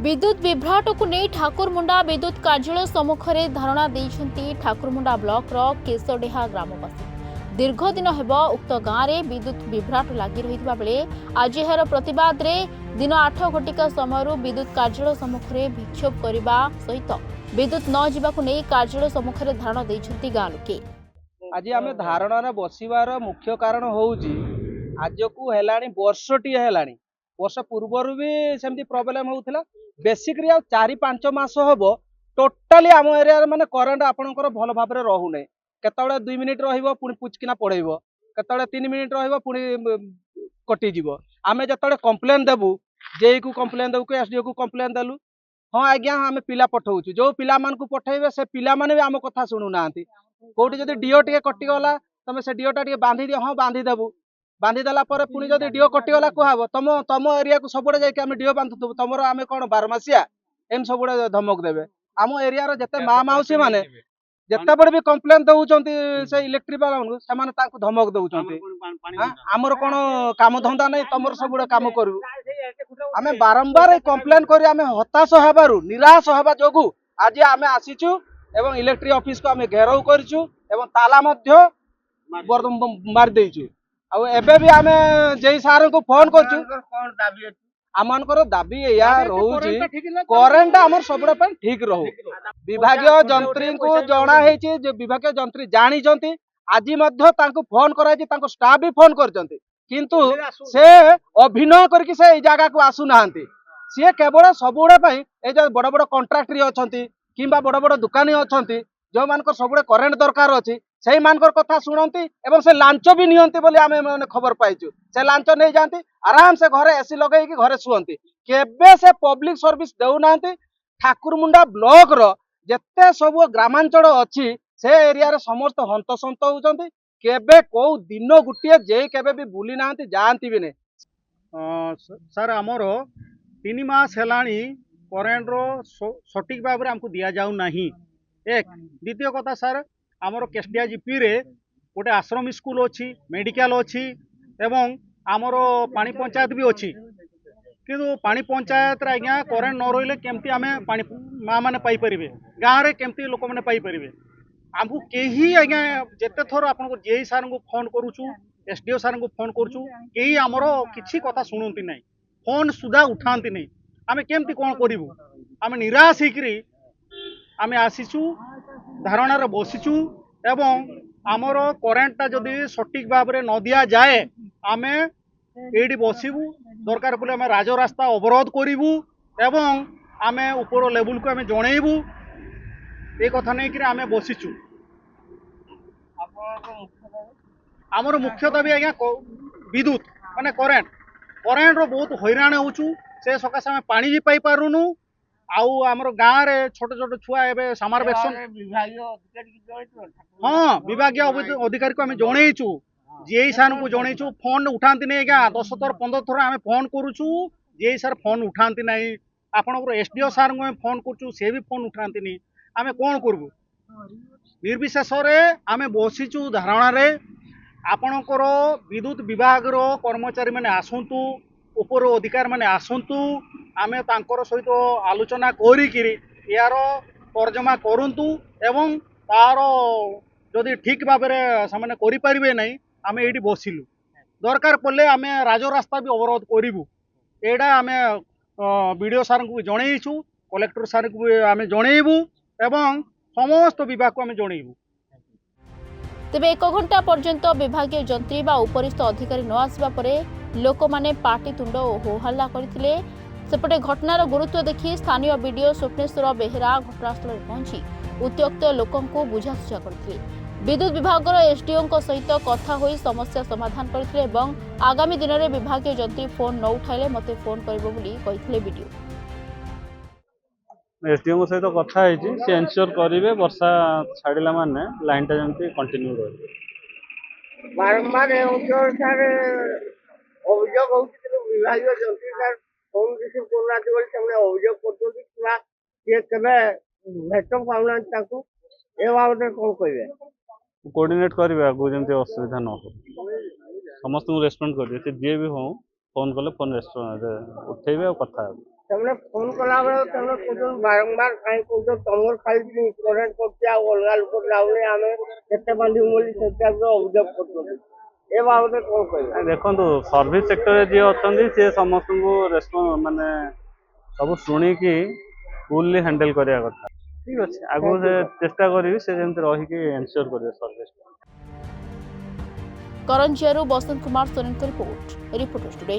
विद्युत विभ्राट को नहीं ठाकुरमुंडा विद्युत कार्यालय सम्मुखें धारणा देइछन्ति ठाकुरमुंडा ब्लॉक रो केशडेहा ग्रामवासी। दीर्घ दिन हेब उक्त गाँव में विद्युत विभ्राट लगी रही बेले आज यार प्रतिवाद रे दिन 8 घटिका समय विद्युत कार्यालय सम्मुखें विक्षोभ करने सहित विद्युत न जावाक नहीं कार्यालय सम्मुखें धारणा देइछन्ति गाँ लोके। आज आम धारणा बसवार मुख्य कारण हूँ आज को है वर्षटी है वर्ष पूर्वर भी सेमती प्रोब्लेम होता बेसिकली आ 4-5 मास हम टोटाली आम एरिया माने करेन्ट आपंकर भल भाव में रोना केतबे 2 मिनिट पुणी पुचकिना पड़ेब केतबे 3 मिनिट पुणी कटिज आम जो कम्प्लेन देवु जेई को कम्प्लेन देवु एसडीओ को कम्प्लेन देलु हाँ आज्ञा आम पिला पठाऊँ जो पिला पठेबे से पिला माने भी आम कथा शुणुना कौटी जब डीओ टे कटिगला तुम से डीओटा टे बांधी दियो हाँ बांधी देवु बांधीदेला पुणी जब डीओ कटिगला कहब तुम एरिया को सबुड़े जाकि डीओ बांधुबू तुम आम कौन बारमासिया एम सबुड़े धमक देवे आम एरिया जिते माँ मौसी मैंने जिते बड़े भी कम्प्लेन दौरान से इलेक्ट्रिक वाला से धमक दौरान आमर कौन काम धंदा नहीं तुम सब कम करू आम बारंबार कम्प्लेन कर हताश हबार निराश हवा जो आज आम आसीचु एवं इलेक्ट्रिक ऑफिस को आम घेराव करूँ ताला मारी देचु आबे भी आम जे सार को फोन कर आमर दाबी या रोचे करेन्ट आम सब ठीक रो विभागीय जंत्री को जनाई विभागीय जंत्री जानी आज फोन कर स्टाफ भी फोन कर किंतु से अभिनय करके से जगह को आसुना सी केवल सबुड़े जो बड़ बड़ कंट्राक्टरी अच्छा कि बड़ बड़ दुकानी अच्छा जो मान सब करेन्ट दरकार अच्छी से कथा शुणती से लांच भी नियंती बोली आम खबर पाइचु से लांच नहीं जाती आराम से घरे एसी लगे घरे शुअंती केबे से पब्लिक सर्विस देउना ठाकुरमुंडा ब्लॉक रो जेते सब ग्रामांचल अच्छी से एरिया रे समस्त हंतसंत होउचंती केबे को दिन गुटिए जे केबे भी बुली ना जाती भी नहीं। सर आमर 3 मास हेलाणी करेन्ट रो सटीक भाव में आमको दिया जाऊ नहीं। एक द्वितीय कथा सर आमर केसडीआईजीपी रे गोटे आश्रम स्कूल अच्छी मेडिकल अच्छी एवं आमर पानी पंचायत भी अच्छी किंतु पानी पंचायत आज्ञा करेन्ट न रही केमती आम पानी माँ मैंने पाइपर गाँव में केमती लोक मैंने पाइपर आमको कहीं आज्ञा जिते थर आपको जेई सार को फोन करुचु एसडीओ सार को फोन करुचु कहीं आमर किसी कथा शुणुती नहीं फोन सुधा उठाती नहीं आम केमती कौन करूँ आम निराश होकरी आम आसीचु धारणा बसीचु एवं आमर करेन्टा जदि सटीक भाव में न दि जाए आम ये बसबू दरकार पड़े आम राजरास्ता अवरोध करूँ एवं आम ऊपर लेवल को आम जनइबू ये कथा नहीं कि आम बसीचु आमर मुख्य दाबी आज्ञा विद्युत माने करेन्ट करेन्ट रो बहुत हैरान होचु से सकाशे आम पानी भी पाई पारुनु आउ आमर गाँव रे छोट छोट छुआ एवं सामार वेक्शन हाँ विभागीय अधिकारी को आम जनईचु जेई सार को जनईचु फोन उठाती नहीं क्या 10 थर 15 थर आम फोन करुचु जेई सार फोन उठाती नहीं आपन एसडीओ सार को फोन करुचु से भी फोन उठाती नहीं आम कौन करूँ निर्विशेष आम बसीचु धारणा आपणकर विद्युत विभाग रो कर्मचारी मैंने आसतु उपर अधिकारी मैंने आसतु आम तांकर सहित आलोचना करिकिरी यार तर्जमा करंतु एवं तार जदि ठीक भाव में करें नहीं आम ये बसिलु दरकार पड़े आम राजरास्ता भी अवरोध करूँ एटा आम वीडियो सार को जनईचु कलेक्टर सार को भी आम जनइबू एवं समस्त विभाग को आम जनइबू। तेबे 1 घंटा पर्यंत विभागीय जंत्री बा उपरिस्थ अधिकारी न आसवा परे लोक माने पाटितुंड और होहल्ला करथिले। सेपटे घटनार गुरुत्व देखि स्थानीय बीडीओ स्वप्नेश्वर बेहेरा घटनास्थल में पहुंची उत्त्यक्त लोकों को बुझासुझा करथिले। विद्युत विभाग एसडीओ सहित कथा होई समस्या समाधान करथिले एवं आगामी दिन में विभागीय जंत्री फोन न उठाइले मते फोन करिवो बोली कहिथिले बीडीओ। एसडीओ सहित कथा सी एनश्योर करेंगे वर्षा छाड़ा माने लाइन टा जमी कंटिन्यू रही बारंबार अभियोग विभाग जंत्री सर फोन रिसीव करना अभियोग भेट पाऊना कौन कहे कोऑर्डिनेट करेंगे आगु जमी असुविधा न हो समस्त रेस्पॉन्ड करेंगे जी भी हो फोन कले फोन उठेबे और कथा ସେମାନେ ଫୋନ୍ କଲାବେଳେ ସେମାନେ କହୁଛନ୍ତି ବାରମ୍ବାର କାହିଁ କହୁଛ ତମର ଖାଲି କରେଣ୍ଟ କରୁଛି ଆଉ ଅଲଗା ଲୋକ ଯାଉନି ଆମେ କେତେ ବାନ୍ଧିବୁ ବୋଲି ସେ ଟାଇପ୍ର ଅଭିଯୋଗ କରୁଛନ୍ତି ଏ ବାବଦରେ କ'ଣ କହିବେ? ଦେଖନ୍ତୁ ସର୍ଭିସ ସେକ୍ଟରରେ ଯିଏ ଅଛନ୍ତି ସିଏ ସମସ୍ତଙ୍କୁ ମାନେ ସବୁ ଶୁଣିକି କୁଲଲି ହ୍ୟାଣ୍ଡେଲ କରିବା କଥା। ଠିକ୍ ଅଛି, ଆଗକୁ ସେ ଚେଷ୍ଟା କରିବି ସେ ଯେମିତି ରହିକି ଏନସିଓର କରିବେ ସର୍ଭିସ। କରଞ୍ଜିଆରୁ ବସନ୍ତ କୁମାର ସୋରେନଙ୍କ ରିପୋର୍ଟ, ରିପୋର୍ଟର୍ସ ଟୁଡେ।